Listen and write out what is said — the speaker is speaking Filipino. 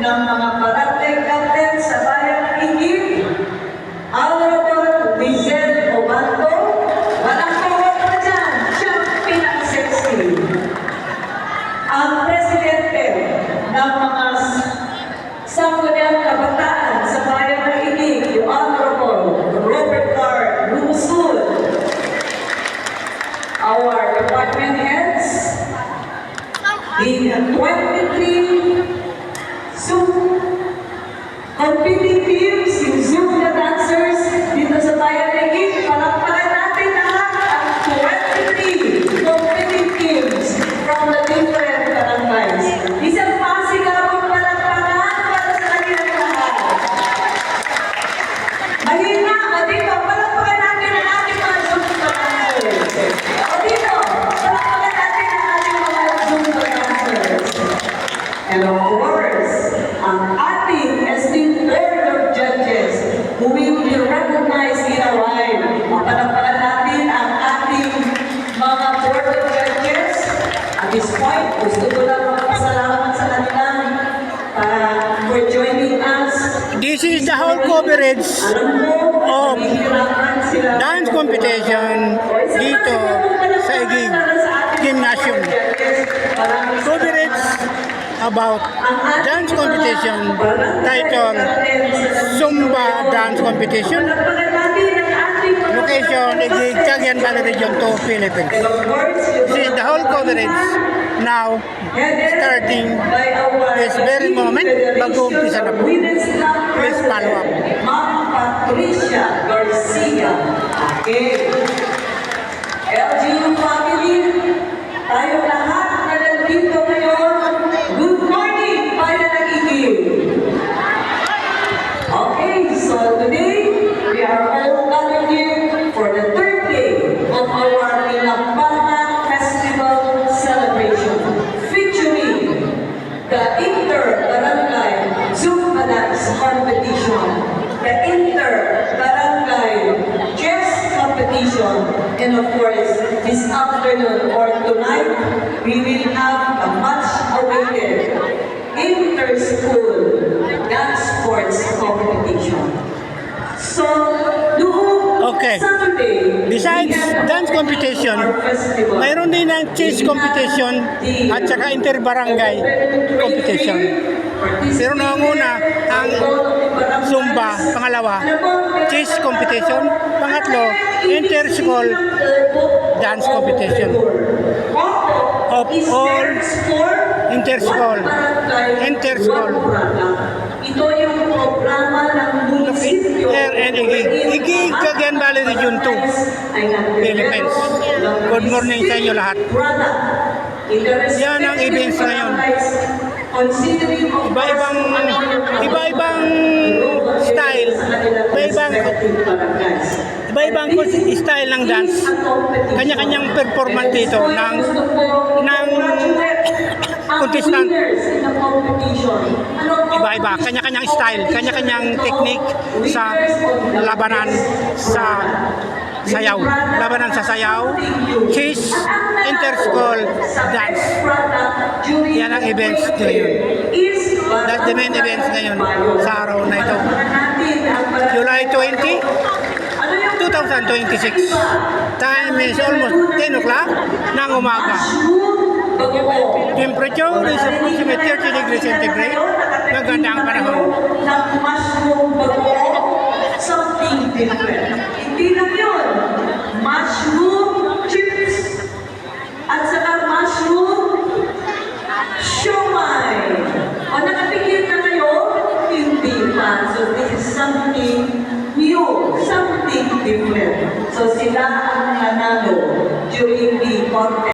ng mga barangay captain sa Bayang Igig, Honorable Michelle Obanto, walang kawat pa dyan, siyang pinaka-sexy. Ang presidente ng mga sangguniang kabataan sa Bayang Igig, yung Honorable Robert R. Lumusul. Our department heads, the 23 competing teams, yung Zumba dancers dito sa Bayang Igig, palakpakan natin lahat ang 23 competing teams from the different barangays. Isang pasigabong palakpakan para sa kanilang lahat. Mahina, o dito, palakpakan natin ang ating mga Zumba dancers. O dito, palakpakan natin ang ating mga Zumba dancers. And of course, ang ating esteemed board of judges who will be recognized in a while. Mapalakpakan natin ang ating mga board of judges. At this point, gusto ko lang magpasalamat sa kanila for joining us. This is the whole coverage of dance competition dito sa Igig Gymnasium. Coverage about dance competition titled Zumba Dance Competition. Location Igig, Cagayan Valley Region 2, Philippines. This is the whole coverage now starting this very moment. Mag-uumpisa na po. Please follow up. Ma'am Patricia Garcia. Okay. LGU family, tayo lahat na nandito ngayon. Good morning, Bayang Igig. Okay, so today we are all gathered here for the third day of our Pinagbangan Festival celebration, featuring the Inter-Barangay Zumba Dance Competition, the Inter-Barangay Chess Competition, and of course, this afternoon or tonight, we will have a much-awaited inter-school dance sports competition. So, Okay. Saturday, Besides dance competition, mayroon din ng chess competition at saka inter-barangay competition. Pero nanguna ang Zumba, pangalawa, chess competition, pangatlo, inter-school dance competition. Of all inter-school. Ito yung programa ng munisipyo. Igig, Cagayan Valley Region 2, Philippines. Good morning sa inyo lahat. Yan ang events ngayon. Iba-ibang style, iba-ibang style ng dance. Kanya-kanyang performance dito ng contestant. Iba-iba, kanya-kanyang style, kanya-kanyang technique sa labanan sa sayaw. Labanan sa sayaw, chess, inter-school dance. Yan ang events ngayon. That's the main events ngayon sa araw na ito. July 20, 2026. Time is almost 10 o'clock ng umaga. Temperature is approximately 30 degrees centigrade. Maganda ang panahon. Something different. Hindi lang yun. Mushroom chips. At saka mushroom siomai. O nakapigil na kayo? Hindi pa. So this is something new. Something different. So sila ang nanalo during the contest.